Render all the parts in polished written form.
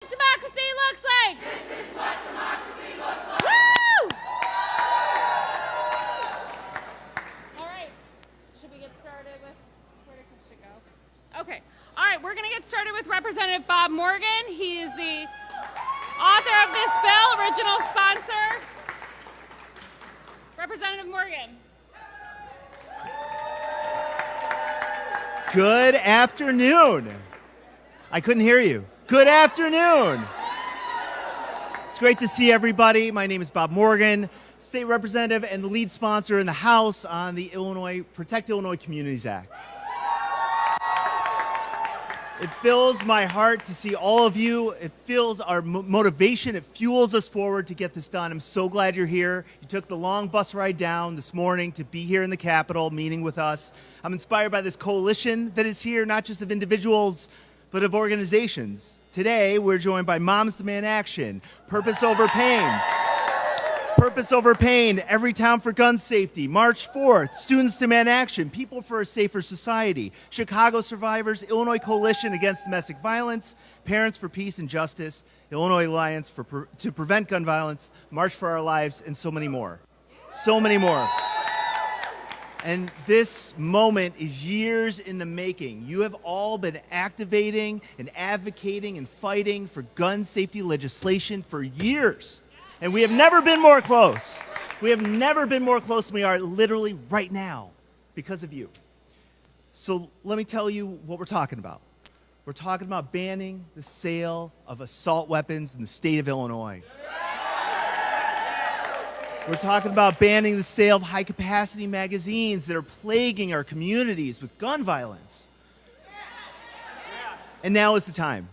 what democracy looks like. This is what democracy looks like. Woo! All right. Should we get started with where does it go? Okay. All right, we're going to get started with Representative Bob Morgan. He is the author of this bill, original sponsor. Representative Morgan. Good afternoon. I couldn't hear you. Good afternoon. It's great to see everybody. My name is Bob Morgan, state representative and the lead sponsor in the House on the Protect Illinois Communities Act. It fills my heart to see all of you. It fills our motivation. It fuels us forward to get this done. I'm so glad you're here. You took the long bus ride down this morning to be here in the Capitol meeting with us. I'm inspired by this coalition that is here, not just of individuals, but of organizations. Today, we're joined by Moms Demand Action, Purpose Over Pain. Purpose Over Pain, Every Town for Gun Safety, March 4th, Students Demand Action, People for a Safer Society, Chicago Survivors, Illinois Coalition Against Domestic Violence, Parents for Peace and Justice, Illinois Alliance to Prevent Gun Violence, March for Our Lives, and so many more. So many more. And this moment is years in the making. You have all been activating and advocating and fighting for gun safety legislation for years. And we have never been more close. We have never been more close than we are literally right now because of you. So let me tell you what we're talking about. We're talking about banning the sale of assault weapons in the state of Illinois. We're talking about banning the sale of high-capacity magazines that are plaguing our communities with gun violence. And now is the time.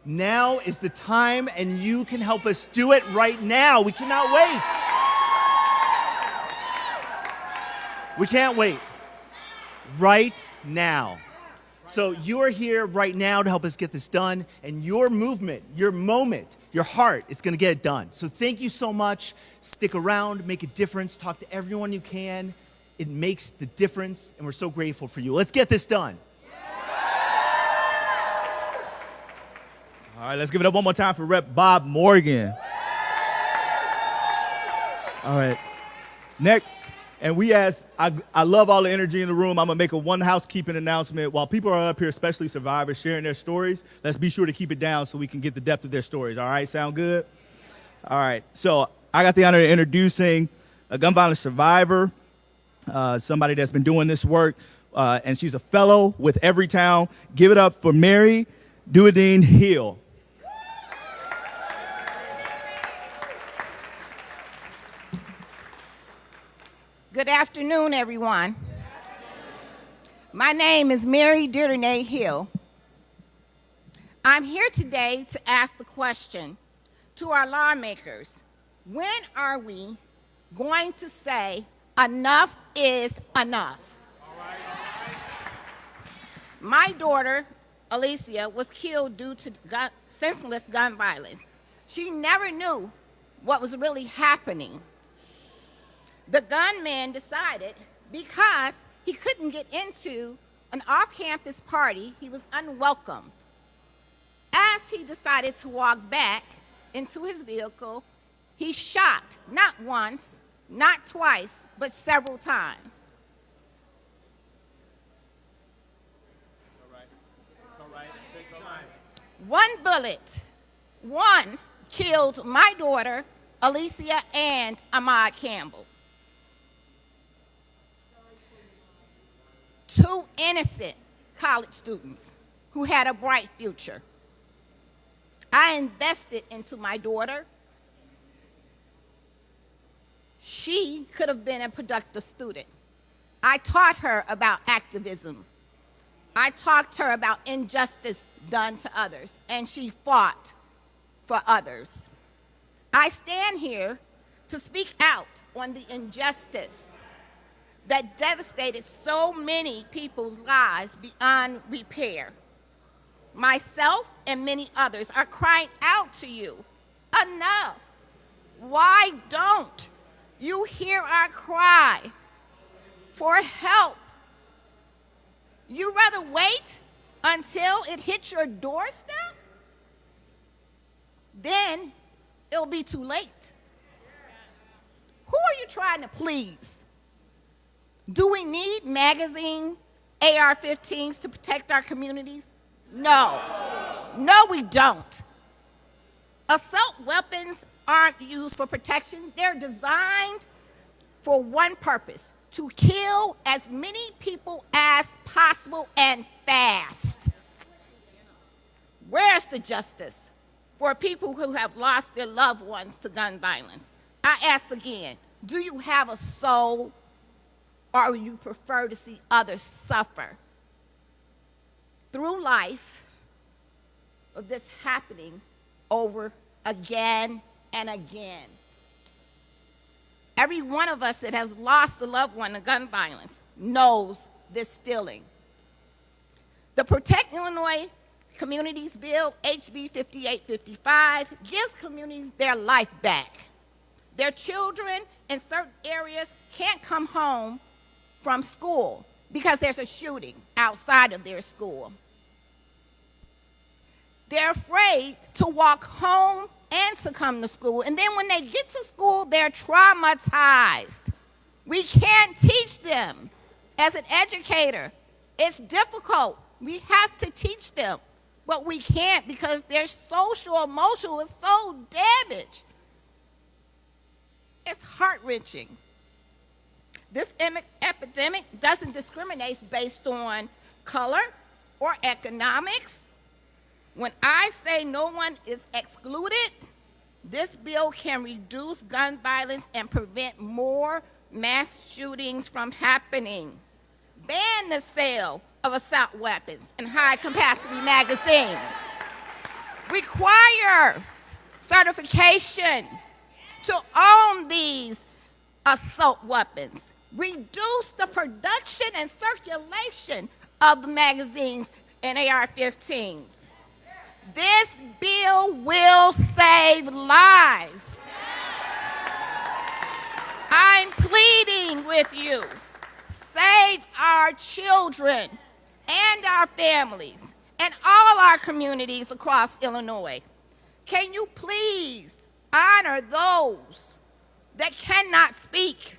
Now is the time, and you can help us do it right now. We cannot wait. We can't wait. Right now. So you are here right now to help us get this done, and your movement, your moment, your heart is going to get it done. So thank you so much. Stick around, make a difference, talk to everyone you can. It makes the difference, and we're so grateful for you. Let's get this done. All right, let's give it up one more time for Rep. Bob Morgan. All right, next. And I love all the energy in the room. I'm going to make one housekeeping announcement. While people are up here, especially survivors, sharing their stories, let's be sure to keep it down so we can get the depth of their stories. All right, sound good? All right, so I got the honor of introducing a gun violence survivor, somebody that's been doing this work, and she's a fellow with Every Town. Give it up for Mary Duadine Hill. Good afternoon, everyone. My name is Mary Duadine Hill. I'm here today to ask the question to our lawmakers. When are we going to say enough is enough? My daughter, Alicia, was killed due to senseless gun violence. She never knew what was really happening. The gunman decided because he couldn't get into an off-campus party, he was unwelcome. As he decided to walk back into his vehicle, he shot not once, not twice, but several times. It's all right. Take some time. One bullet, killed my daughter, Alicia, and Ahmaud Campbell. Two innocent college students who had a bright future. I invested into my daughter. She could have been a productive student. I taught her about activism. I talked to her about injustice done to others, and she fought for others. I stand here to speak out on the injustice that devastated so many people's lives beyond repair. Myself and many others are crying out to you, enough. Why don't you hear our cry for help? You rather wait until it hits your doorstep? it'll be too late. Who are you trying to please? Do we need magazine AR-15s to protect our communities? No. No, we don't. Assault weapons aren't used for protection. They're designed for one purpose: to kill as many people as possible and fast. Where's the justice for people who have lost their loved ones to gun violence? I ask again, do you have a soul, or would you prefer to see others suffer? Through life of this happening over again and again. Every one of us that has lost a loved one to gun violence knows this feeling. The Protect Illinois Communities Bill, HB 5855, gives communities their life back. Their children in certain areas can't come home from school because there's a shooting outside of their school. They're afraid to walk home and to come to school. And then when they get to school, they're traumatized. We can't teach them. As an educator, it's difficult. We have to teach them, but we can't because their social emotional is so damaged. It's heart-wrenching. This epidemic doesn't discriminate based on color or economics. When I say no one is excluded, this bill can reduce gun violence and prevent more mass shootings from happening. Ban the sale of assault weapons and high-capacity magazines. Require certification to own these assault weapons. Reduce the production and circulation of the magazines and AR-15s. This bill will save lives. I'm pleading with you. Save our children and our families and all our communities across Illinois. Can you please honor those that cannot speak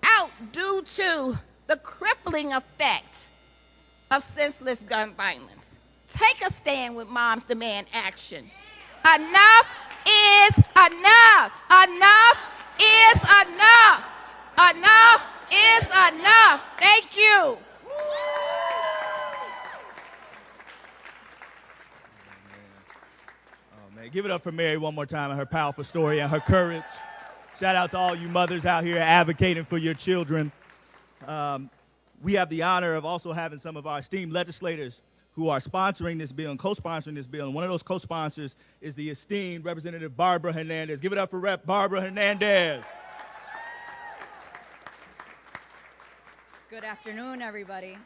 out due to the crippling effect of senseless gun violence? Take a stand with Moms Demand Action. Enough is enough. Enough is enough. Enough is enough. Thank you. Oh, man. Give it up for Mary one more time and her powerful story and her courage. Shout out to all you mothers out here advocating for your children. We have the honor of also having some of our esteemed legislators who are sponsoring this bill and co-sponsoring this bill. And one of those co-sponsors is the esteemed Representative Barbara Hernandez. Give it up for Rep. Barbara Hernandez. Good afternoon, everybody.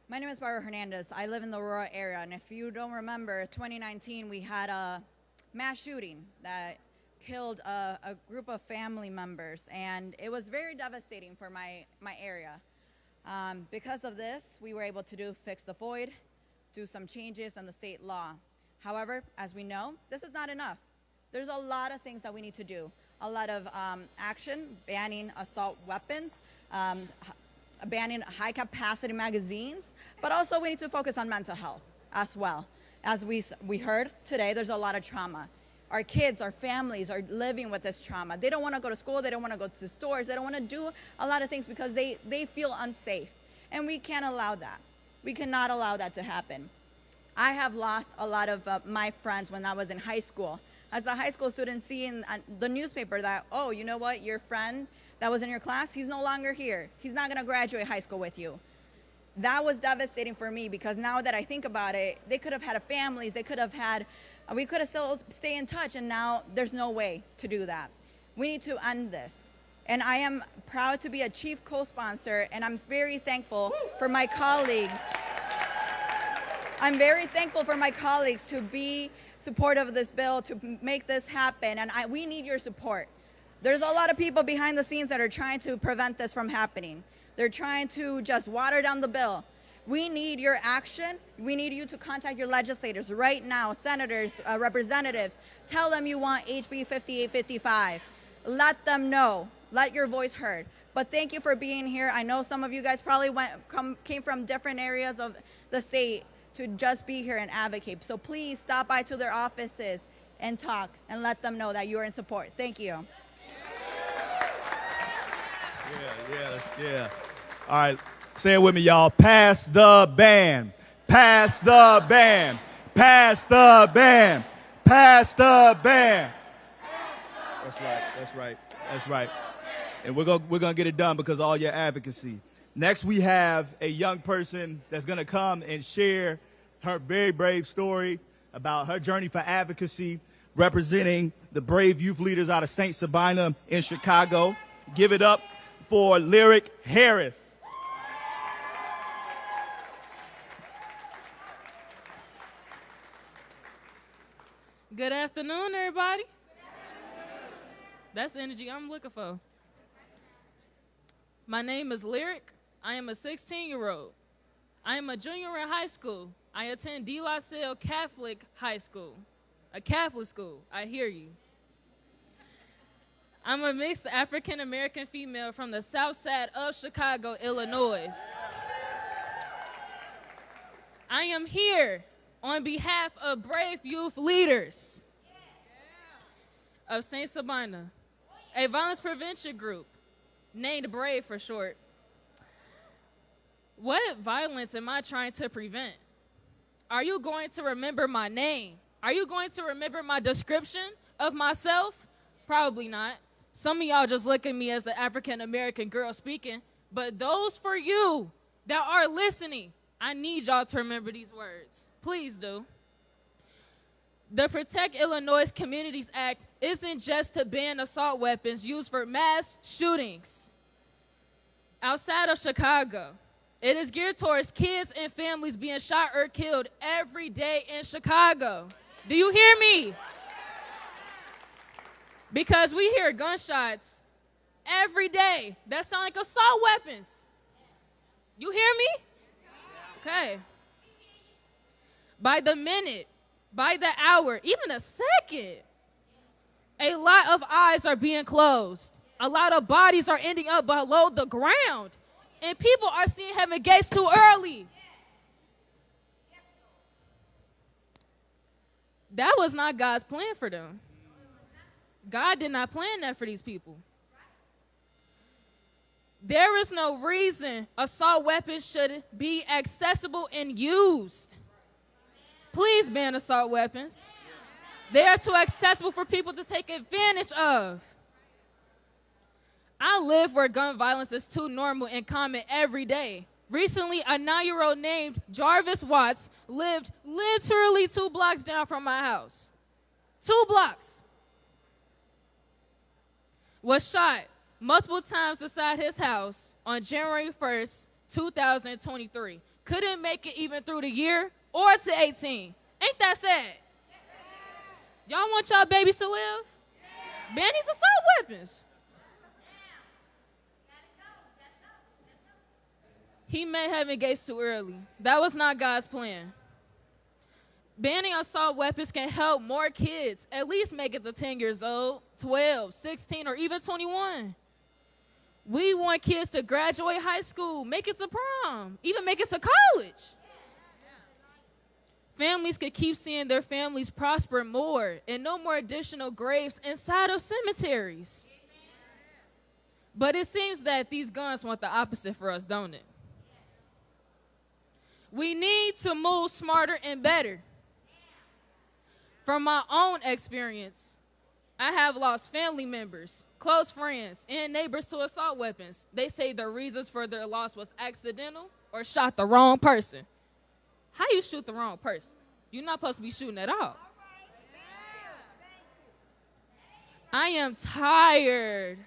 My name is Barbara Hernandez. I live in the rural area, and if you don't remember, 2019 we had a mass shooting that killed a group of family members, and it was very devastating for my area. Because of this, we were able to fix the void, do some changes in the state law. However, as we know, this is not enough. There's a lot of things that we need to do. A lot of action, banning assault weapons, banning high-capacity magazines, but also we need to focus on mental health as well. As we heard today, there's a lot of trauma. Our kids, our families are living with this trauma. They don't want to go to school. They don't want to go to the stores. They don't want to do a lot of things because they feel unsafe. And we can't allow that. We cannot allow that to happen. I have lost a lot of my friends when I was in high school. As a high school student, seeing the newspaper that, oh, you know what, your friend that was in your class, he's no longer here. He's not going to graduate high school with you. That was devastating for me because now that I think about it, they could have had families. They could have had we could have still stay in touch, and now there's no way to do that. We need to end this. And I am proud to be a chief co-sponsor, and I'm very thankful for my colleagues. I'm very thankful for my colleagues to be supportive of this bill, to make this happen, and we need your support. There's a lot of people behind the scenes that are trying to prevent this from happening. They're trying to just water down the bill. We need your action. We need you to contact your legislators right now, senators, representatives. Tell them you want HB 5855. Let them know. Let your voice heard. But thank you for being here. I know some of you guys probably came from different areas of the state to just be here and advocate. So please stop by to their offices and talk and let them know that you are in support. Thank you. Yeah. All right, say it with me, y'all. Pass the ban. Pass the ban. Pass the ban. Pass the ban. That's right. And we're gonna get it done because of all your advocacy. Next, we have a young person that's gonna come and share her very brave story about her journey for advocacy, representing the brave youth leaders out of St. Sabina in Chicago. Give it up for Lyric Harris. Good afternoon, everybody. That's the energy I'm looking for. My name is Lyric. I am a 16-year-old. I am a junior in high school. I attend De La Salle Catholic High School, a Catholic school. I hear you. I'm a mixed African-American female from the south side of Chicago, Illinois. I am here on behalf of brave youth leaders of St. Sabina, a violence prevention group named BRAVE for short. What violence am I trying to prevent? Are you going to remember my name? Are you going to remember my description of myself? Probably not. Some of y'all just look at me as an African-American girl speaking, but those for you that are listening, I need y'all to remember these words. Please do. The Protect Illinois Communities Act isn't just to ban assault weapons used for mass shootings outside of Chicago. It is geared towards kids and families being shot or killed every day in Chicago. Do you hear me? Because we hear gunshots every day that sound like assault weapons. You hear me? Okay. By the minute, by the hour, even a second, a lot of eyes are being closed. A lot of bodies are ending up below the ground. And people are seeing heaven gates too early. That was not God's plan for them. God did not plan that for these people. There is no reason assault weapons should be accessible and used. Please ban assault weapons. They are too accessible for people to take advantage of. I live where gun violence is too normal and common every day. Recently, a 9-year-old named Jarvis Watts lived literally 2 blocks down from my house. 2 blocks. Was shot multiple times inside his house on January 1st, 2023. Couldn't make it even through the year or to 18. Ain't that sad? Y'all want y'all babies to live? Ban these assault weapons. He met heaven gates too early. That was not God's plan. Banning assault weapons can help more kids at least make it to 10 years old, 12, 16, or even 21. We want kids to graduate high school, make it to prom, even make it to college. Families could keep seeing their families prosper more and no more additional graves inside of cemeteries. But it seems that these guns want the opposite for us, don't it? We need to move smarter and better. From my own experience, I have lost family members, close friends, and neighbors to assault weapons. They say the reasons for their loss was accidental or shot the wrong person. How you shoot the wrong person? You're not supposed to be shooting at all. I am tired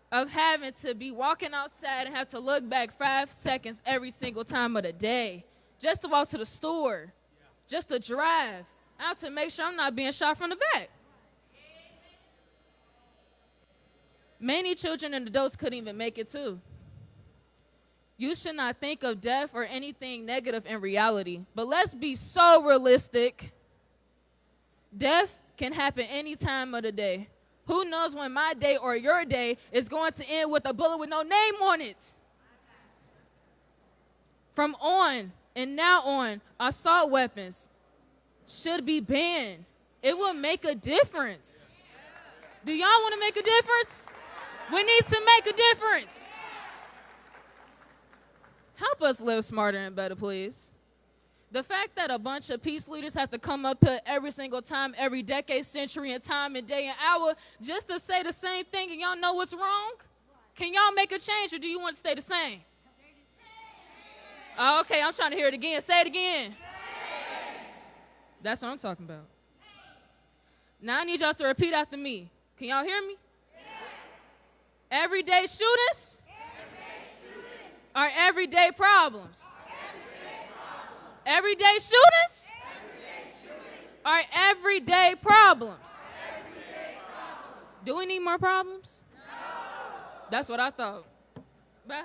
of having to be walking outside and have to look back 5 seconds every single time of the day just to walk to the store, just to drive out to make sure I'm not being shot from the back. Many children and adults couldn't even make it too. You should not think of death or anything negative in reality. But let's be so realistic. Death can happen any time of the day. Who knows when my day or your day is going to end with a bullet with no name on it? From on and now on, assault weapons should be banned. It will make a difference. Do y'all want to make a difference? We need to make a difference. Help us live smarter and better, please. The fact that a bunch of peace leaders have to come up here every single time, every decade, century, and time, and day, and hour, just to say the same thing, and y'all know what's wrong? Can y'all make a change, or do you want to stay the same? Oh, okay, I'm trying to hear it again. Say it again. That's what I'm talking about. Now I need y'all to repeat after me. Can y'all hear me? Everyday shootings are everyday problems. Everyday shootings are everyday problems. Do we need more problems? That's what I thought. Bye.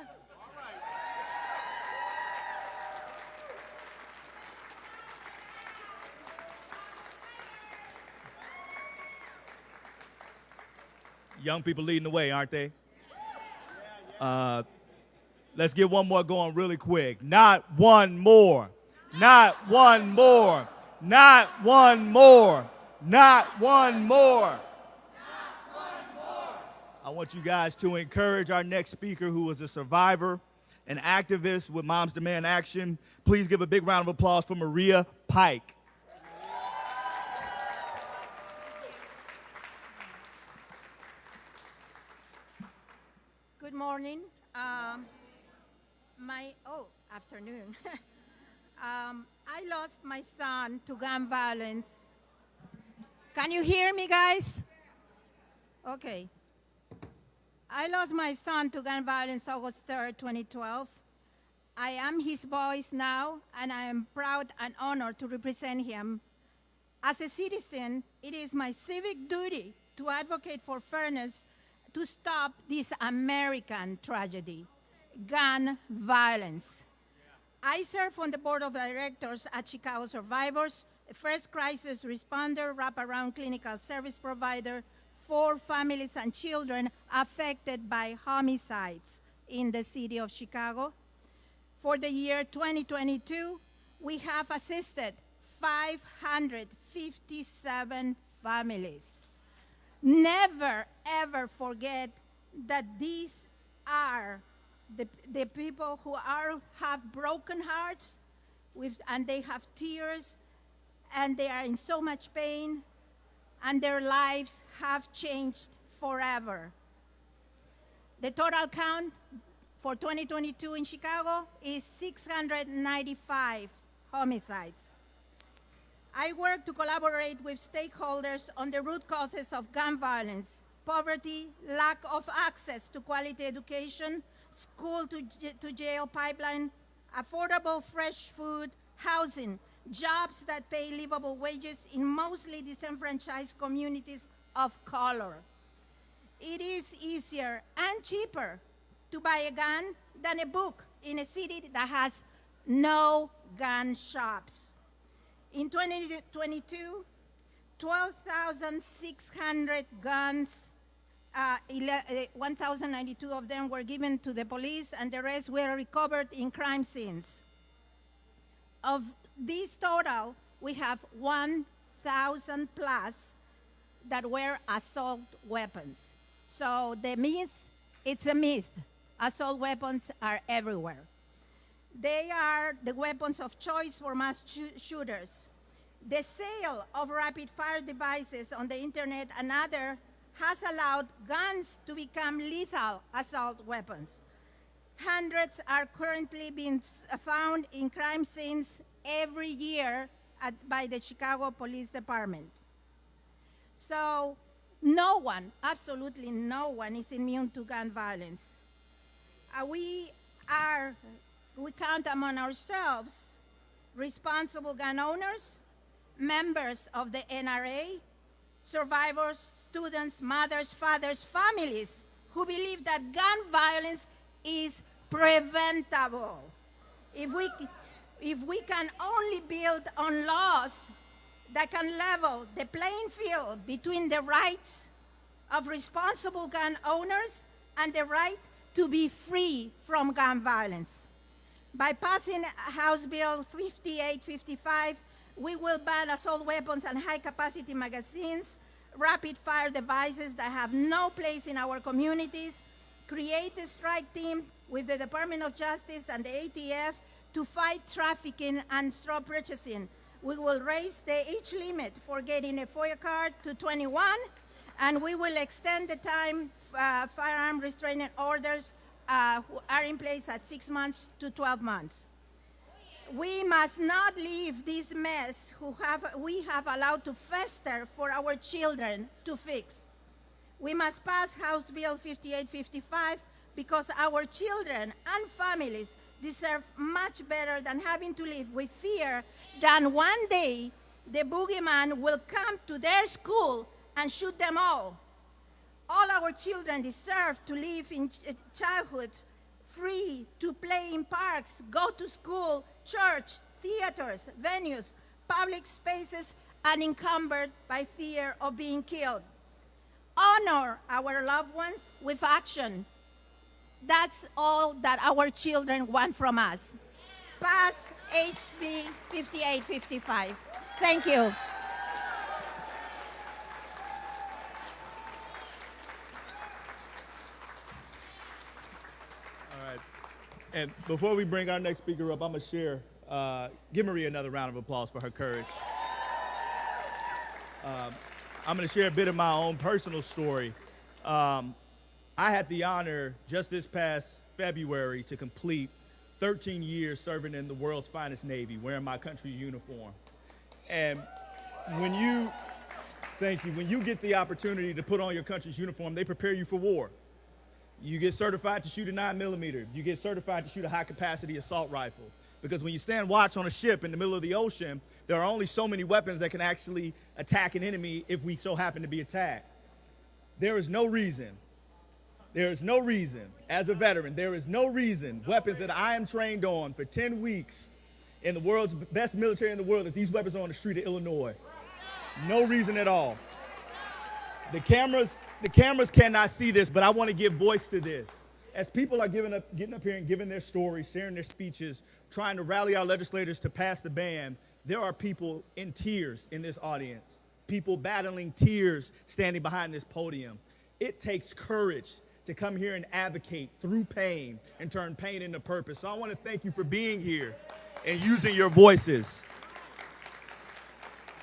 Young people leading the way, aren't they? Let's get one more going really quick. Not one more. Not one more. Not one more. Not one more. I want you guys to encourage our next speaker, who is a survivor, an activist with Moms Demand Action. Please give a big round of applause for Maria Pike. Good morning. Afternoon. I lost my son to gun violence. Can you hear me, guys? Okay. I lost my son to gun violence August 3rd, 2012. I am his voice now, and I am proud and honored to represent him. As a citizen, it is my civic duty to advocate for fairness to stop this American tragedy, gun violence. I serve on the board of directors at Chicago Survivors, a first crisis responder, wraparound clinical service provider for families and children affected by homicides in the city of Chicago. For the year 2022, we have assisted 557 families. Never, ever forget that these are the people who have broken hearts, and they have tears, and they are in so much pain, and their lives have changed forever. The total count for 2022 in Chicago is 695 homicides. I work to collaborate with stakeholders on the root causes of gun violence: poverty, lack of access to quality education, school to jail pipeline, affordable fresh food, housing, jobs that pay livable wages in mostly disenfranchised communities of color. It is easier and cheaper to buy a gun than a book in a city that has no gun shops. In 2022, 12,600 guns, 1,092 of them were given to the police, and the rest were recovered in crime scenes. Of this total, we have 1,000 plus that were assault weapons. So the myth, it's a myth. Assault weapons are everywhere. They are the weapons of choice for mass shooters. The sale of rapid-fire devices on the internet and other has allowed guns to become lethal assault weapons. Hundreds are currently being found in crime scenes every year by the Chicago Police Department. So no one, absolutely no one, is immune to gun violence. We count among ourselves responsible gun owners, members of the NRA, survivors, students, mothers, fathers, families who believe that gun violence is preventable. If we can only build on laws that can level the playing field between the rights of responsible gun owners and the right to be free from gun violence. By passing House Bill 5855, we will ban assault weapons and high-capacity magazines, rapid-fire devices that have no place in our communities, create a strike team with the Department of Justice and the ATF to fight trafficking and straw purchasing. We will raise the age limit for getting a FOIA card to 21, and we will extend the time firearm restraining orders are in place at 6 months to 12 months. We must not leave this mess we have allowed to fester for our children to fix. We must pass House Bill 5855 because our children and families deserve much better than having to live with fear that one day the boogeyman will come to their school and shoot them all. All our children deserve to live in childhood free, to play in parks, go to school, church, theaters, venues, public spaces, unencumbered by fear of being killed. Honor our loved ones with action. That's all that our children want from us. Pass HB 5855. Thank you. And before we bring our next speaker up, I'm going to share, give Maria another round of applause for her courage. I'm going to share a bit of my own personal story. I had the honor just this past February to complete 13 years serving in the world's finest Navy, wearing my country's uniform. And when you get the opportunity to put on your country's uniform, they prepare you for war. You get certified to shoot a 9mm. You get certified to shoot a high-capacity assault rifle. Because when you stand watch on a ship in the middle of the ocean, there are only so many weapons that can actually attack an enemy if we so happen to be attacked. There is no reason, as a veteran, there is no reason weapons that I am trained on for 10 weeks in the world's best military in the world, that these weapons are on the street of Illinois. No reason at all. The cameras cannot see this, but I want to give voice to this. As people are getting up here and giving their stories, sharing their speeches, trying to rally our legislators to pass the ban, there are people in tears in this audience, people battling tears standing behind this podium. It takes courage to come here and advocate through pain and turn pain into purpose. So I want to thank you for being here and using your voices.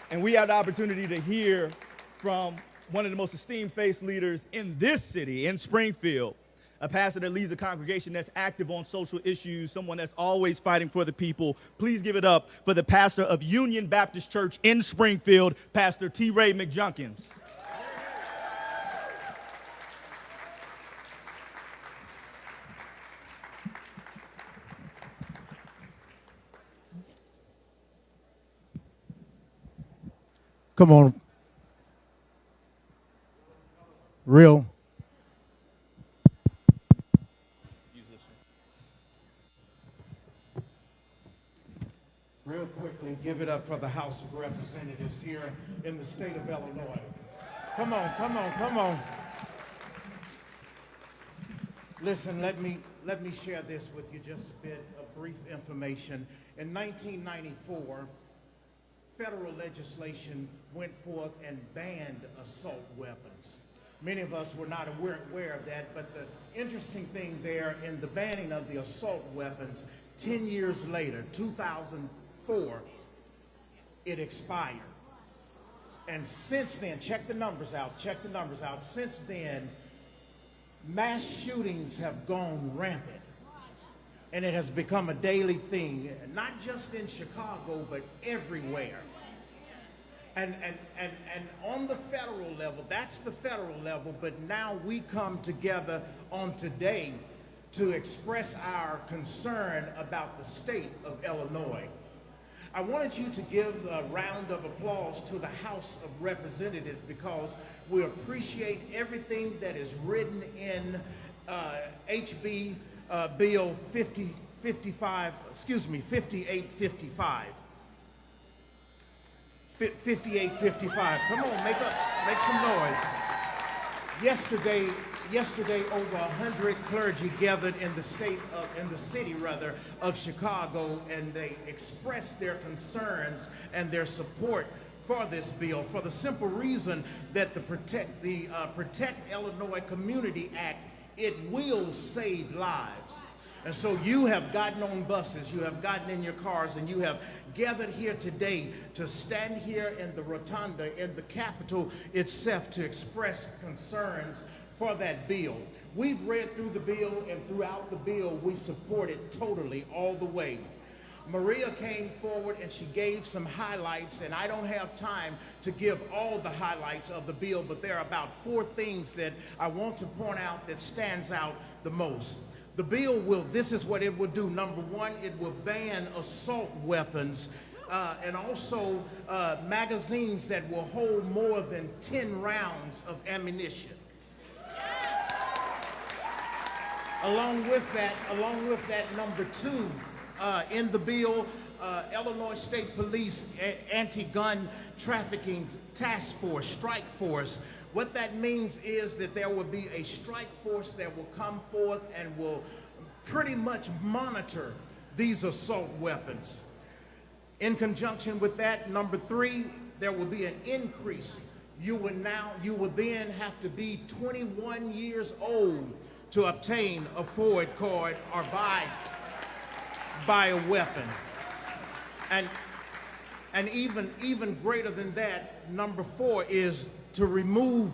And we have the opportunity to hear from one of the most esteemed faith leaders in this city, in Springfield, a pastor that leads a congregation that's active on social issues, someone that's always fighting for the people. Please give it up for the pastor of Union Baptist Church in Springfield, Pastor T. Ray McJunkins. Come on. Real. Real quickly, give it up for the House of Representatives here in the state of Illinois. Come on, come on, come on. Listen, let me share this with you, just a bit of brief information. In 1994, federal legislation went forth and banned assault weapons. Many of us were not aware of that, but the interesting thing there in the banning of the assault weapons, 10 years later, 2004, it expired. And since then, check the numbers out, since then, mass shootings have gone rampant. And it has become a daily thing, not just in Chicago, but everywhere. And on the federal level, that's the federal level, but now we come together on today to express our concern about the state of Illinois. I wanted you to give a round of applause to the House of Representatives because we appreciate everything that is written in HB Bill 5855. 5855. Come on, make some noise. Yesterday, over 100 clergy gathered in the city of Chicago, and they expressed their concerns and their support for this bill for the simple reason that the Protect Illinois Community Act, it will save lives. And so you have gotten on buses, you have gotten in your cars, and you have gathered here today to stand here in the rotunda in the Capitol itself to express concerns for that bill. We've read through the bill, and throughout the bill, we support it totally all the way. Maria came forward and she gave some highlights, and I don't have time to give all the highlights of the bill, but there are about 4 things that I want to point out that stands out the most. The bill this is what it will do. Number 1, it will ban assault weapons and also magazines that will hold more than 10 rounds of ammunition. Along with that, number 2, in the bill, Illinois State Police Anti-Gun Trafficking Task Force, Strike Force. What that means is that there will be a strike force that will come forth and will pretty much monitor these assault weapons. In conjunction with that, number 3, there will be an increase. You will then have to be 21 years old to obtain a forward card or buy a weapon. And even greater than that, number 4 is to remove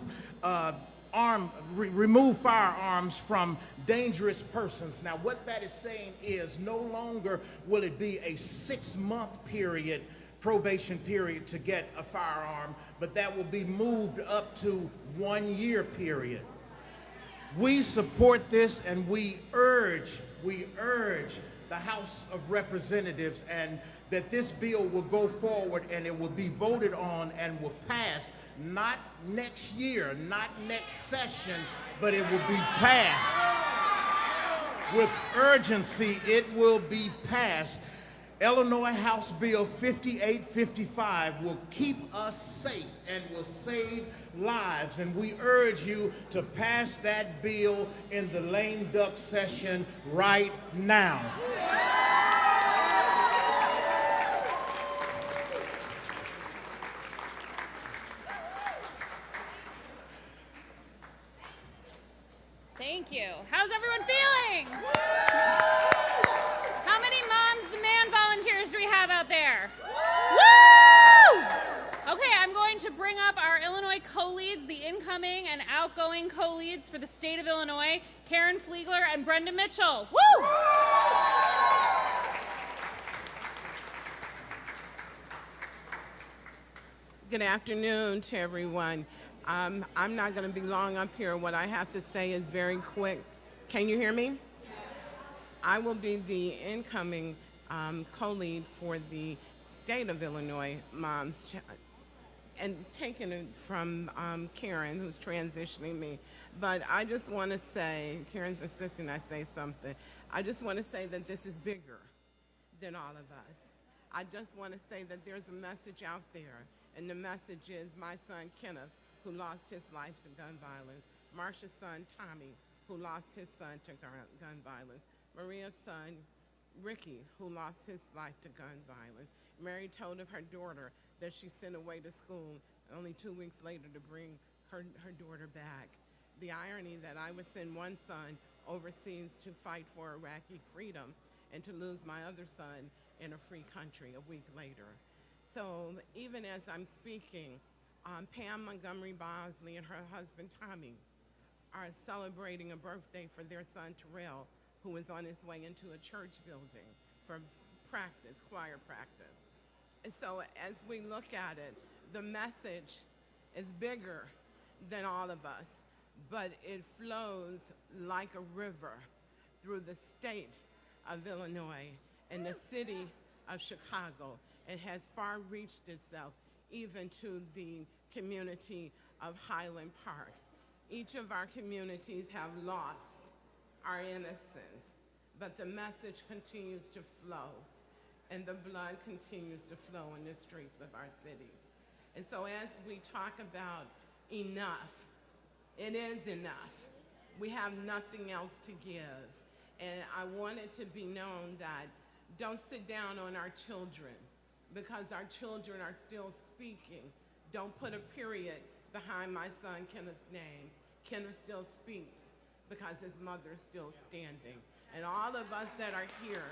firearms from dangerous persons. Now, what that is saying is no longer will it be a 6-month probation period to get a firearm, but that will be moved up to 1-year period. We support this, and we urge the House of Representatives and that this bill will go forward and it will be voted on and will pass, not next year, not next session, but it will be passed. With urgency, it will be passed. Illinois House Bill 5855 will keep us safe and will save lives, and we urge you to pass that bill in the lame duck session right now. Thank you. How's everyone feeling? How many Moms Demand volunteers do we have out there? Woo! Okay, I'm going to bring up our Illinois co-leads, the incoming and outgoing co-leads for the state of Illinois, Karen Fliegler and Brenda Mitchell. Woo! Good afternoon to everyone. I'm not going to be long up here. What I have to say is very quick. Can you hear me? I will be the incoming co-lead for the state of Illinois moms, and taking it from Karen, who's transitioning me. But I just want to say, Karen's insisting I say something. I just want to say that this is bigger than all of us. I just want to say that there's a message out there, and the message is my son, Kenneth, who lost his life to gun violence, Marsha's son, Tommy, who lost his son to gun violence, Maria's son, Ricky, who lost his life to gun violence. Mary told of her daughter that she sent away to school only 2 weeks later to bring her daughter back. The irony that I would send one son overseas to fight for Iraqi freedom and to lose my other son in a free country a week later. So even as I'm speaking, Pam Montgomery Bosley and her husband Tommy are celebrating a birthday for their son Terrell, who is on his way into a church building for practice, choir practice. And so as we look at it, the message is bigger than all of us, but it flows like a river through the state of Illinois and the city of Chicago. It has far reached itself even to the community of Highland Park. Each of our communities have lost our innocence but the message continues to flow, and the blood continues to flow in the streets of our cities. And so as we talk about enough, it is enough. We have nothing else to give. And I want it to be known that don't sit down on our children, because our children are still speaking. Don't put a period behind my son Kenneth's name. Kenneth still speaks because his mother's still standing. And all of us that are here,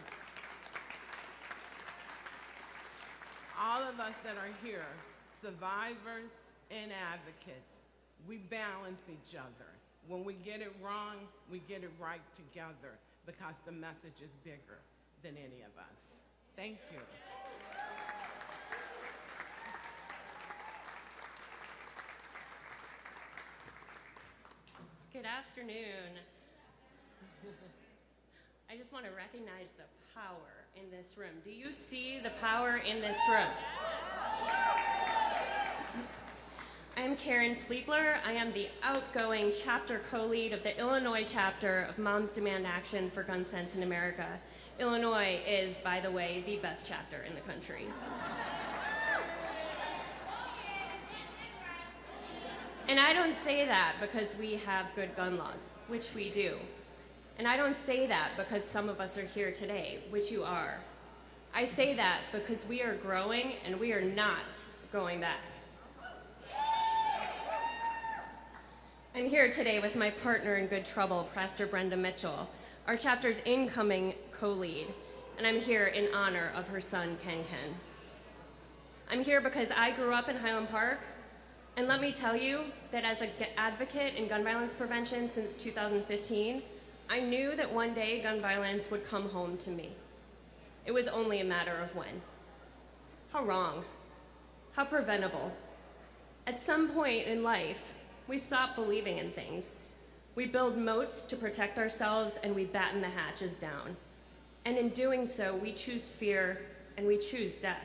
survivors and advocates, we balance each other. When we get it wrong, we get it right together, because the message is bigger than any of us. Thank you. Good afternoon. I just want to recognize the power in this room. Do you see the power in this room? I'm Karen Fleegler. I am the outgoing chapter co-lead of the Illinois chapter of Moms Demand Action for Gun Sense in America. Illinois is, by the way, the best chapter in the country. And I don't say that because we have good gun laws, which we do. And I don't say that because some of us are here today, which you are. I say that because we are growing and we are not going back. I'm here today with my partner in good trouble, Pastor Brenda Mitchell, our chapter's incoming co-lead, and I'm here in honor of her son, Ken Ken. I'm here because I grew up in Highland Park, and let me tell you that as an advocate in gun violence prevention since 2015, I knew that one day gun violence would come home to me. It was only a matter of when. How wrong. How preventable. At some point in life, we stop believing in things. We build moats to protect ourselves, and we batten the hatches down. And in doing so, we choose fear and we choose death.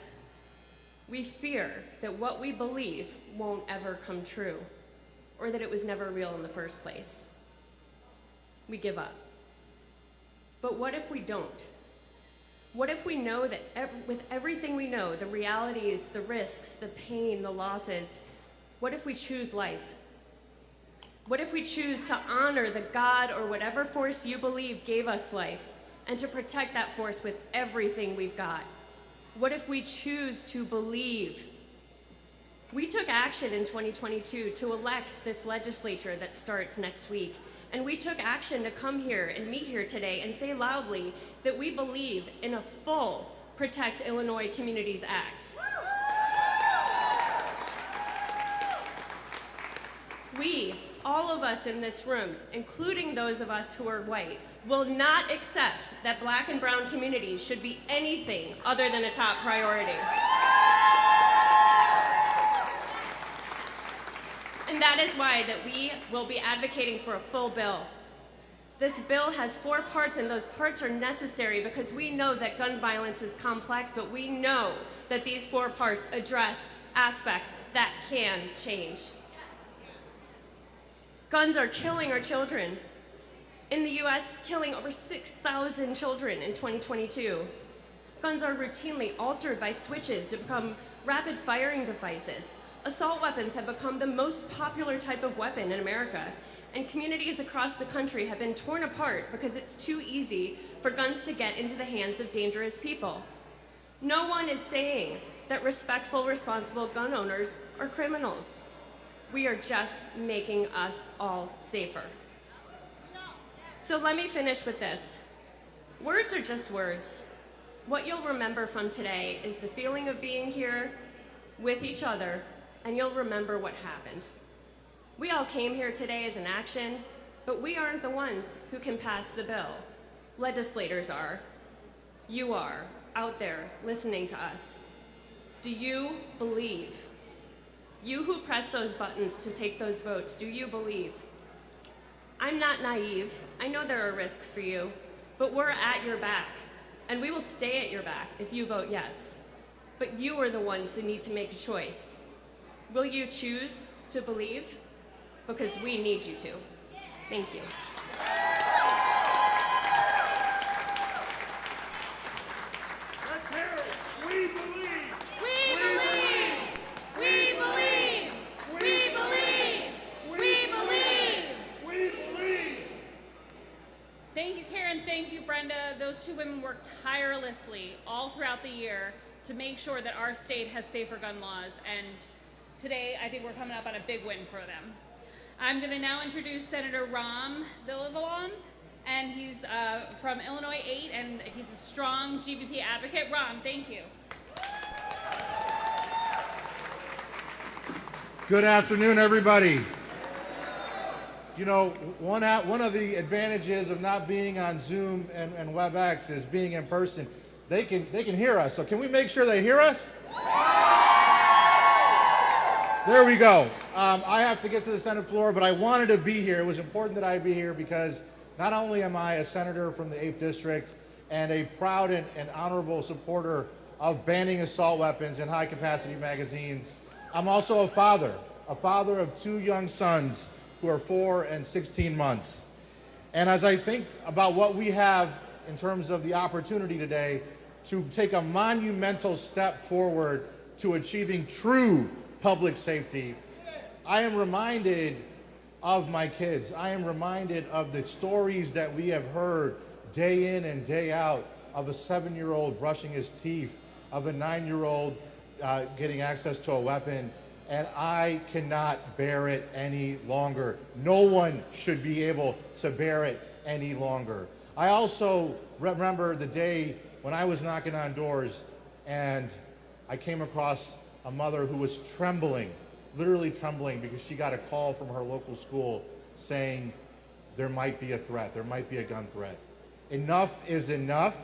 We fear that what we believe won't ever come true, or that it was never real in the first place. We give up. But what if we don't? What if we know that with everything we know, the realities, the risks, the pain, the losses, what if we choose life? What if we choose to honor the God or whatever force you believe gave us life, and to protect that force with everything we've got? What if we choose to believe? We took action in 2022 to elect this legislature that starts next week. And we took action to come here and meet here today and say loudly that we believe in a full Protect Illinois Communities Act. We, all of us in this room, including those of us who are white, will not accept that Black and brown communities should be anything other than a top priority. And that is why that we will be advocating for a full bill. This bill has 4 parts, and those parts are necessary because we know that gun violence is complex, but we know that these 4 parts address aspects that can change. Guns are killing our children. In the US, killing over 6,000 children in 2022. Guns are routinely altered by switches to become rapid firing devices. Assault weapons have become the most popular type of weapon in America, and communities across the country have been torn apart because it's too easy for guns to get into the hands of dangerous people. No one is saying that respectful, responsible gun owners are criminals. We are just making us all safer. So let me finish with this. Words are just words. What you'll remember from today is the feeling of being here with each other, and you'll remember what happened. We all came here today as an action, but we aren't the ones who can pass the bill. Legislators are. You are, out there, listening to us. Do you believe? You who press those buttons to take those votes, do you believe? I'm not naive. I know there are risks for you, but we're at your back, and we will stay at your back if you vote yes. But you are the ones that need to make a choice. Will you choose to believe? Because we need you to. Thank you. women work tirelessly all throughout the year to make sure that our state has safer gun laws, and today I think we're coming up on a big win for them. I'm going to now introduce Senator Ram Villavalon, and he's from Illinois 8, and he's a strong GVP advocate. Ram, thank you. Good afternoon, everybody. You know, one of the advantages of not being on Zoom and WebEx is being in person. They can hear us. So can we make sure they hear us? There we go. I have to get to the Senate floor, but I wanted to be here. It was important that I be here because not only am I a senator from the 8th District and a proud and honorable supporter of banning assault weapons and high-capacity magazines, I'm also a father of 2 young sons who are 4 and 16 months. And as I think about what we have in terms of the opportunity today to take a monumental step forward to achieving true public safety, I am reminded of my kids. I am reminded of the stories that we have heard day in and day out of a 7-year-old brushing his teeth, of a 9-year-old getting access to a weapon, and I cannot bear it any longer. No one should be able to bear it any longer. I also remember the day when I was knocking on doors and I came across a mother who was trembling, literally trembling, because she got a call from her local school saying there might be a threat, there might be a gun threat. Enough is enough,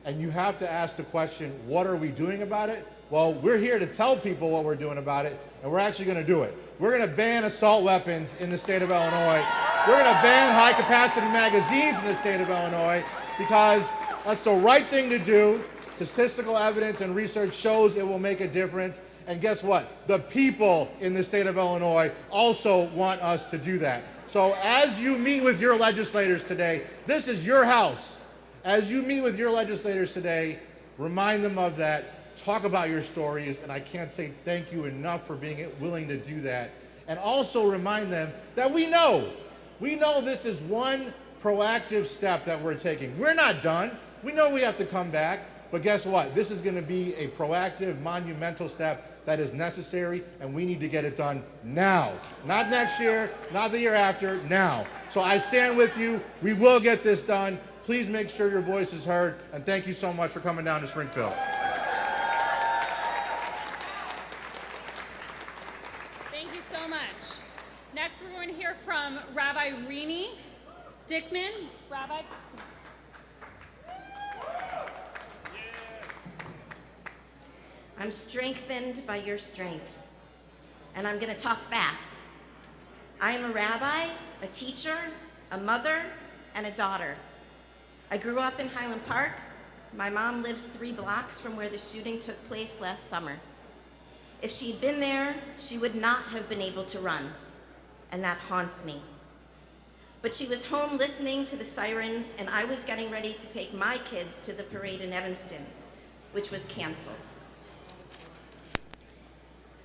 and you have to ask the question, what are we doing about it? Well, we're here to tell people what we're doing about it, and we're actually going to do it. We're going to ban assault weapons in the state of Illinois. We're going to ban high-capacity magazines in the state of Illinois because that's the right thing to do. Statistical evidence and research shows it will make a difference. And guess what? The people in the state of Illinois also want us to do that. So as you meet with your legislators today, this is your house. As you meet with your legislators today, remind them of that. Talk about your stories, and I can't say thank you enough for being willing to do that. And also remind them that we know this is one proactive step that we're taking. We're not done. We know we have to come back, but guess what? This is going to be a proactive, monumental step that is necessary, and we need to get it done now. Not next year, not the year after, now. So I stand with you. We will get this done. Please make sure your voice is heard, and thank you so much for coming down to Springfield. Next, we're going to hear from Rabbi Rini Dickman. Rabbi. I'm strengthened by your strength, and I'm going to talk fast. I am a rabbi, a teacher, a mother, and a daughter. I grew up in Highland Park. My mom lives 3 blocks from where the shooting took place last summer. If she'd been there, she would not have been able to run. And that haunts me. But she was home listening to the sirens, and I was getting ready to take my kids to the parade in Evanston, which was canceled.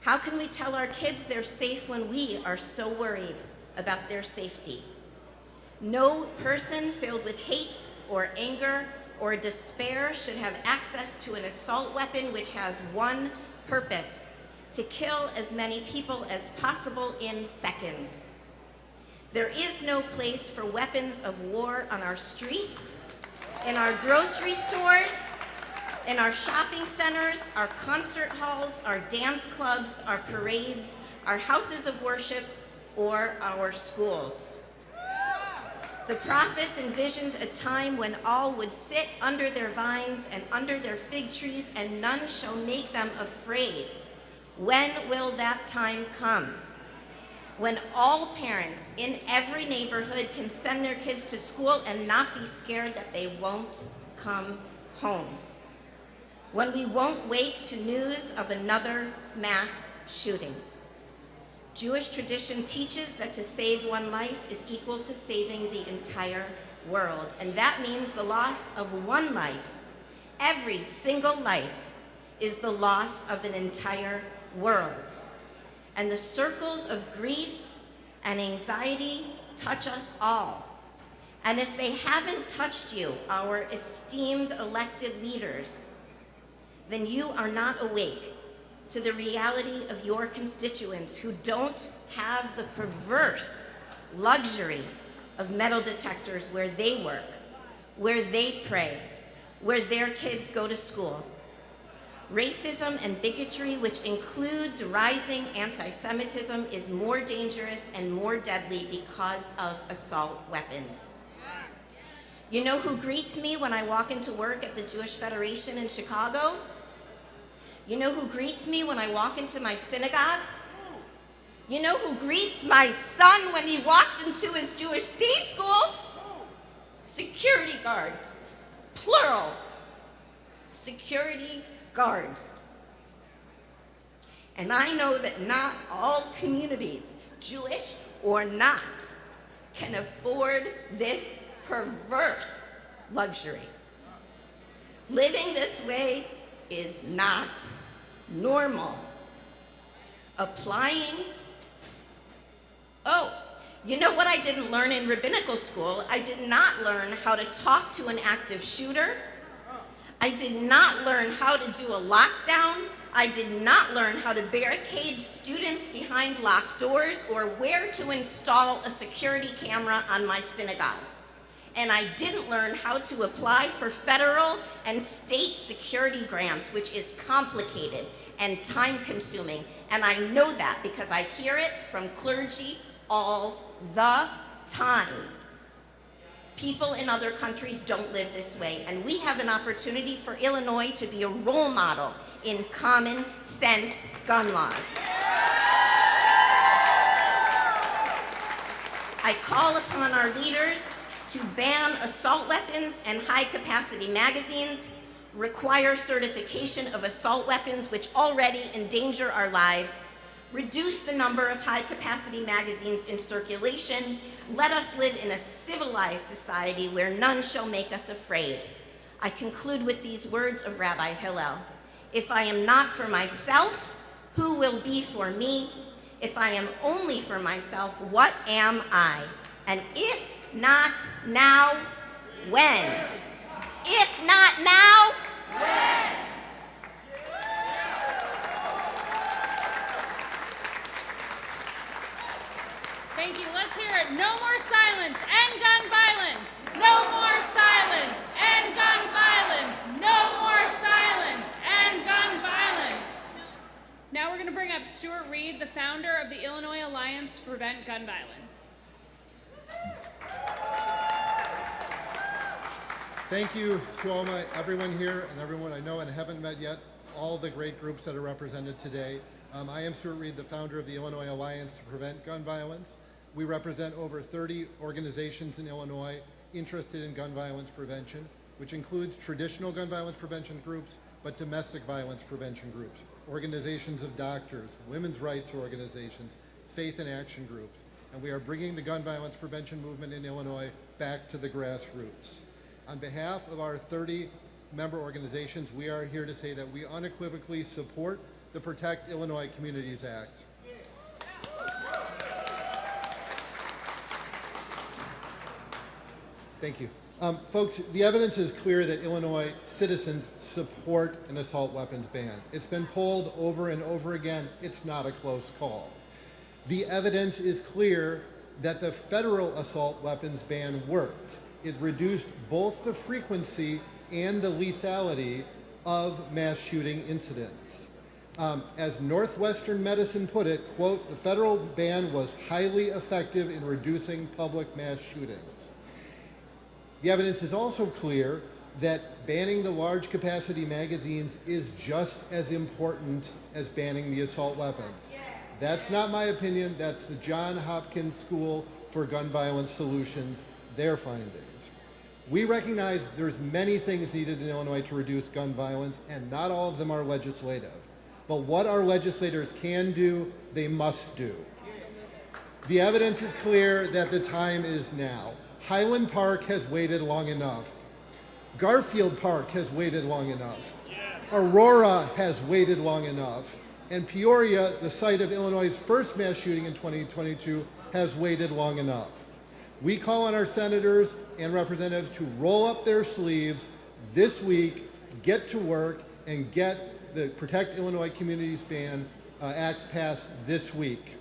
How can we tell our kids they're safe when we are so worried about their safety? No person filled with hate or anger or despair should have access to an assault weapon which has one purpose: to kill as many people as possible in seconds. There is no place for weapons of war on our streets, in our grocery stores, in our shopping centers, our concert halls, our dance clubs, our parades, our houses of worship, or our schools. The prophets envisioned a time when all would sit under their vines and under their fig trees, and none shall make them afraid. When will that time come? When all parents in every neighborhood can send their kids to school and not be scared that they won't come home. When we won't wake to news of another mass shooting. Jewish tradition teaches that to save one life is equal to saving the entire world. And that means the loss of one life, every single life, is the loss of an entire world. And the circles of grief and anxiety touch us all. And if they haven't touched you, our esteemed elected leaders, then you are not awake to the reality of your constituents who don't have the perverse luxury of metal detectors where they work, where they pray, where their kids go to school. Racism and bigotry, which includes rising anti-Semitism, is more dangerous and more deadly because of assault weapons. You know who greets me when I walk into work at the Jewish Federation in Chicago? You know who greets me when I walk into my synagogue? You know who greets my son when he walks into his Jewish day school? Security guards, plural. Security guards. And I know that not all communities, Jewish or not, can afford this perverse luxury. Living this way is not normal. You know what I didn't learn in rabbinical school? I did not learn how to talk to an active shooter. I did not learn how to do a lockdown. I did not learn how to barricade students behind locked doors or where to install a security camera on my synagogue. And I didn't learn how to apply for federal and state security grants, which is complicated and time-consuming. And I know that because I hear it from clergy all the time. People in other countries don't live this way, and we have an opportunity for Illinois to be a role model in common sense gun laws. I call upon our leaders to ban assault weapons and high-capacity magazines, require certification of assault weapons which already endanger our lives, reduce the number of high-capacity magazines in circulation. Let us live in a civilized society where none shall make us afraid. I conclude with these words of Rabbi Hillel. If I am not for myself, who will be for me? If I am only for myself, what am I? And if not now, when? If not now, when? Thank you. Let's hear it. No more silence. End gun violence. No more silence. End gun violence. No more silence. End gun violence. Now we're going to bring up Stuart Reed, the founder of the Illinois Alliance to Prevent Gun Violence. Thank you to everyone here and everyone I know and haven't met yet, all the great groups that are represented today. I am Stuart Reed, the founder of the Illinois Alliance to Prevent Gun Violence. We represent over 30 organizations in Illinois interested in gun violence prevention, which includes traditional gun violence prevention groups, but domestic violence prevention groups, organizations of doctors, women's rights organizations, faith and action groups. And we are bringing the gun violence prevention movement in Illinois back to the grassroots. On behalf of our 30 member organizations, we are here to say that we unequivocally support the Protect Illinois Communities Act. Thank you. Folks, the evidence is clear that Illinois citizens support an assault weapons ban. It's been polled over and over again. It's not a close call. The evidence is clear that the federal assault weapons ban worked. It reduced both the frequency and the lethality of mass shooting incidents. As Northwestern Medicine put it, quote, the federal ban was highly effective in reducing public mass shootings. The evidence is also clear that banning the large capacity magazines is just as important as banning the assault weapons. That's not my opinion, that's the Johns Hopkins School for Gun Violence Solutions, their findings. We recognize there's many things needed in Illinois to reduce gun violence, and not all of them are legislative. But what our legislators can do, they must do. The evidence is clear that the time is now. Highland Park has waited long enough. Garfield Park has waited long enough. Aurora has waited long enough. And Peoria, the site of Illinois' first mass shooting in 2022, has waited long enough. We call on our senators and representatives to roll up their sleeves this week, get to work, and get the Protect Illinois Communities Ban Act passed this week.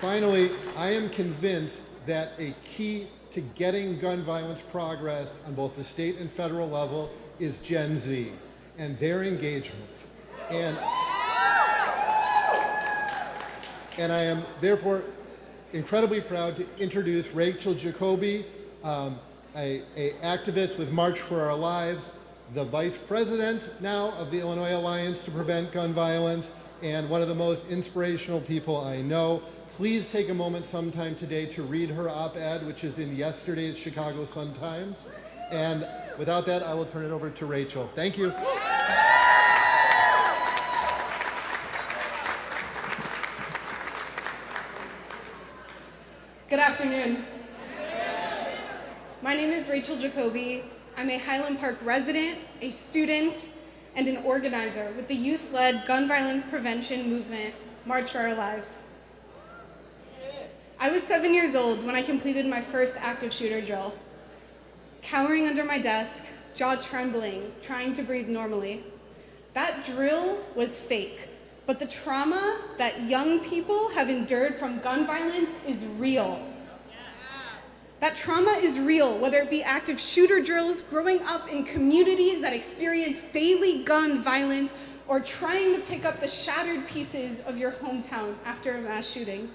Finally, I am convinced that a key to getting gun violence progress on both the state and federal level is Gen Z and their engagement. And I am therefore incredibly proud to introduce Rachel Jacoby, a activist with March for Our Lives, the vice president now of the Illinois Alliance to Prevent Gun Violence, and one of the most inspirational people I know. Please take a moment sometime today to read her op-ed, which is in yesterday's Chicago Sun-Times. And without that, I will turn it over to Rachel. Thank you. Good afternoon. My name is Rachel Jacoby. I'm a Highland Park resident, a student, and an organizer with the youth-led gun violence prevention movement, March for Our Lives. I was 7 years old when I completed my first active shooter drill. Cowering under my desk, jaw trembling, trying to breathe normally. That drill was fake, but the trauma that young people have endured from gun violence is real. That trauma is real, whether it be active shooter drills, growing up in communities that experience daily gun violence, or trying to pick up the shattered pieces of your hometown after a mass shooting.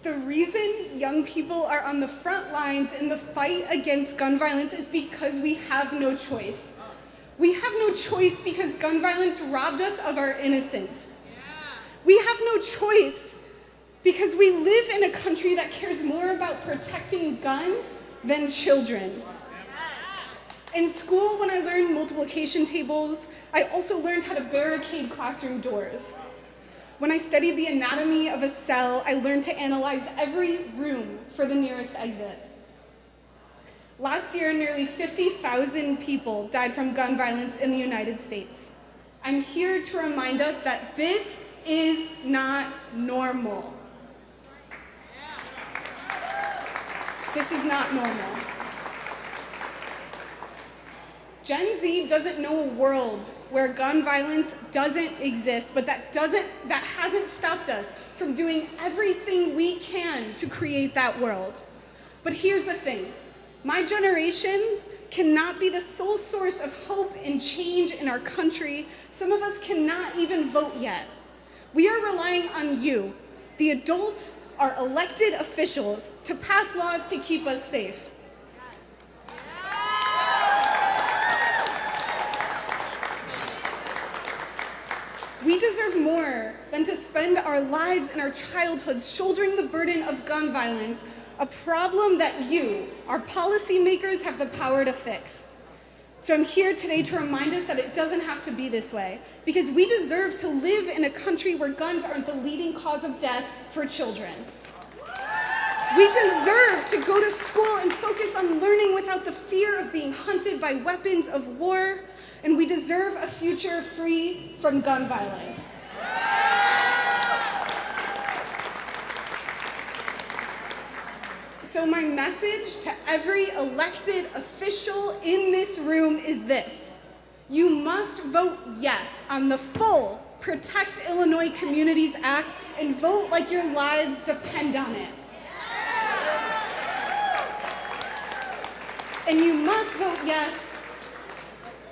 The reason young people are on the front lines in the fight against gun violence is because we have no choice. We have no choice because gun violence robbed us of our innocence. We have no choice because we live in a country that cares more about protecting guns than children. In school, when I learned multiplication tables, I also learned how to barricade classroom doors. When I studied the anatomy of a cell, I learned to analyze every room for the nearest exit. Last year, nearly 50,000 people died from gun violence in the United States. I'm here to remind us that this is not normal. This is not normal. Gen Z doesn't know a world where gun violence doesn't exist, but that hasn't stopped us from doing everything we can to create that world. But here's the thing. My generation cannot be the sole source of hope and change in our country. Some of us cannot even vote yet. We are relying on you, the adults, our elected officials, to pass laws to keep us safe. We deserve more than to spend our lives and our childhoods shouldering the burden of gun violence, a problem that you, our policymakers, have the power to fix. So I'm here today to remind us that it doesn't have to be this way, because we deserve to live in a country where guns aren't the leading cause of death for children. We deserve to go to school and focus on learning without the fear of being hunted by weapons of war, and we deserve a future free from gun violence. So my message to every elected official in this room is this: you must vote yes on the full Protect Illinois Communities Act and vote like your lives depend on it. And you must vote yes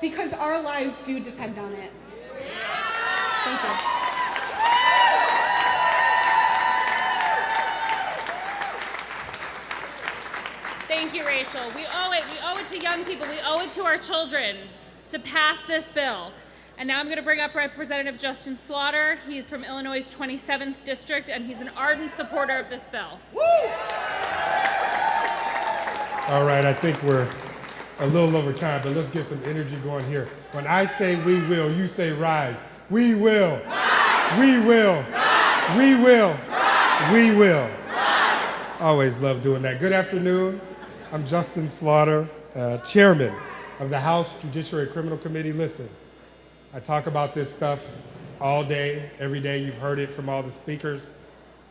because our lives do depend on it. Thank you. Thank you, Rachel. We owe it. We owe it to young people. We owe it to our children to pass this bill. And now I'm going to bring up Representative Justin Slaughter. He's from Illinois' 27th District, and he's an ardent supporter of this bill. Woo! All right, I think we're a little over time, but let's get some energy going here. When I say we will, you say rise. We will. Rise. We will. Rise. We will. Rise. We will. Rise. Always love doing that. Good afternoon. I'm Justin Slaughter. chairman of the House Judiciary Criminal Committee, listen, I talk about this stuff all day, every day. You've heard it from all the speakers.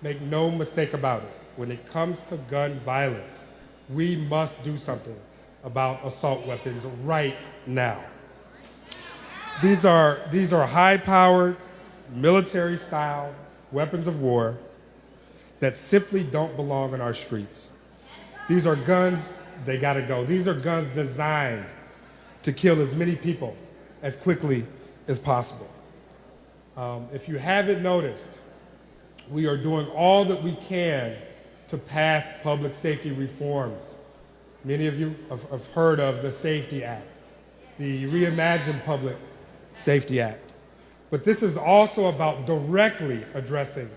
Make no mistake about it. When it comes to gun violence, we must do something about assault weapons right now. These are high-powered, military-style weapons of war that simply don't belong in our streets. These are guns, they gotta go. These are guns designed to kill as many people as quickly as possible. If you haven't noticed, we are doing all that we can to pass public safety reforms. Many of you have heard of the Safety Act, the Reimagined Public Safety Act. But this is also about directly addressing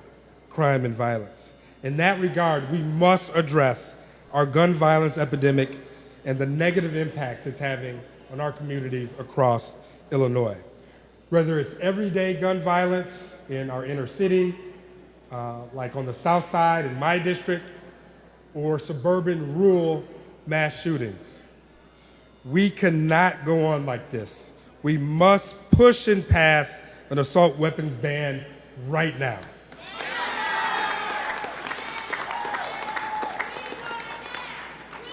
crime and violence. In that regard, we must address our gun violence epidemic and the negative impacts it's having on our communities across Illinois. Whether it's everyday gun violence in our inner city, like on the south side in my district, or suburban rural mass shootings. We cannot go on like this. We must push and pass an assault weapons ban right now.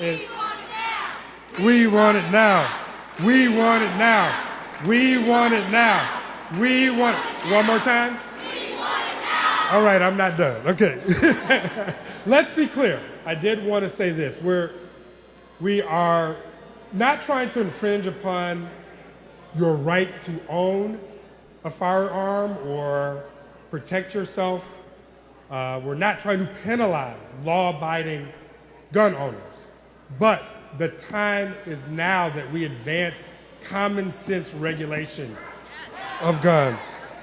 We want it now. We want it now. We want it now. We want it. One more time? We want it now. All right, I'm not done. Okay. Let's be clear. I did want to say this. We are not trying to infringe upon your right to own a firearm or protect yourself. We're not trying to penalize law-abiding gun owners. But the time is now that we advance common sense regulation of guns.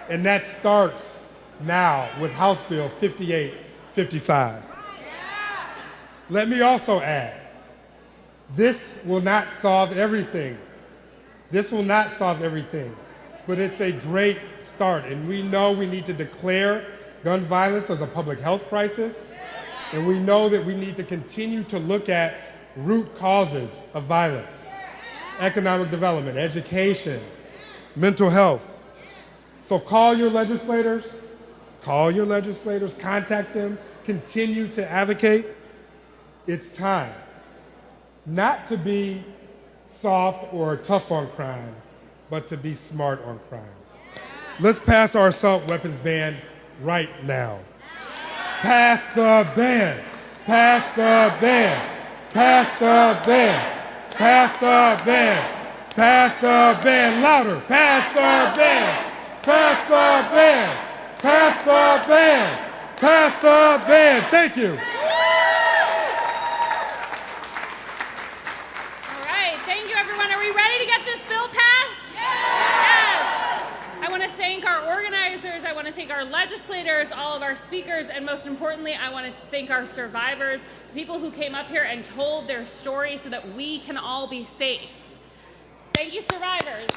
And that starts now with House Bill 5855. Let me also add, this will not solve everything. This will not solve everything, but it's a great start. And we know we need to declare gun violence as a public health crisis. And we know that we need to continue to look at root causes of violence: economic development, education, mental health. So call your legislators, contact them, continue to advocate. It's time not to be soft or tough on crime, but to be smart on crime. Let's pass our assault weapons ban right now. Pass the ban. Pass the ban. Pass the ban. Pass the ban. Pass the ban. Louder. Pass the ban. Pass the ban. Pass the ban. Pass the ban. Thank you. All right, thank you, everyone. Are we ready to get this bill passed? Yes. I want to thank our organizers. I want to thank our legislators, all of our speakers, and most importantly, I want to thank our survivors, people who came up here and told their story so that we can all be safe. Thank you, survivors.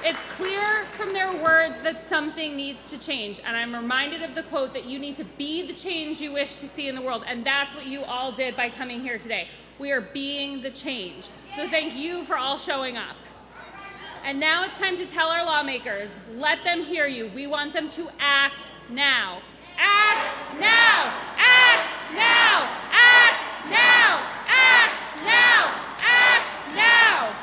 It's clear from their words that something needs to change, and I'm reminded of the quote that you need to be the change you wish to see in the world, and that's what you all did by coming here today. We are being the change. So thank you for all showing up. And now it's time to tell our lawmakers, let them hear you. We want them to act now. Act now! Act now! Act now! Act now! Act now!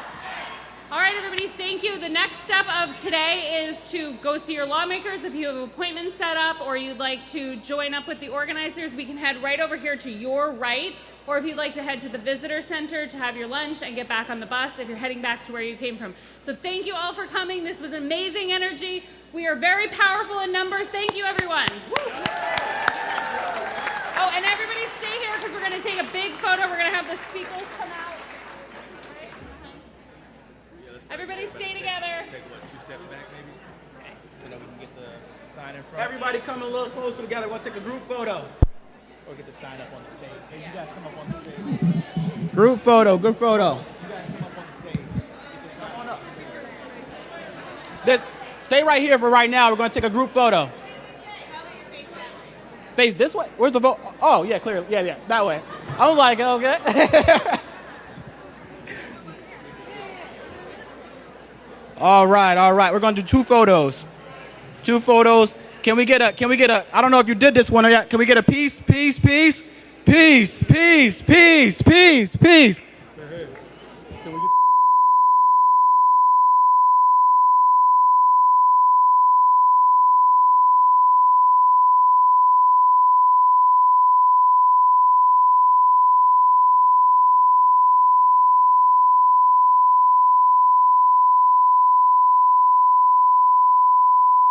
All right, everybody, thank you. The next step of today is to go see your lawmakers. If you have an appointment set up or you'd like to join up with the organizers, we can head right over here to your right. Or if you'd like to head to the visitor center to have your lunch and get back on the bus if you're heading back to where you came from. So thank you all for coming. This was amazing energy. We are very powerful in numbers. Thank you, everyone. Woo. Oh, and everybody stay here because we're going to take a big photo. We're going to have the speakers come out. Everybody stay together. Take what, 2 steps back maybe? Okay. So that we can get the sign in front. Everybody come a little closer together. We'll take a group photo. Or get the sign up on the stage. Hey, you guys come up on the stage. Group photo, good photo. You guys come up on the stage. Get the sign on up. Stay right here for right now. We're going to take a group photo. Face this way? Where's the vote? Oh, yeah, clearly. Yeah, that way. I'm like, okay. All right. We're gonna do 2 photos. 2 photos. Can we get a, I don't know if you did this one or not. Can we get a peace?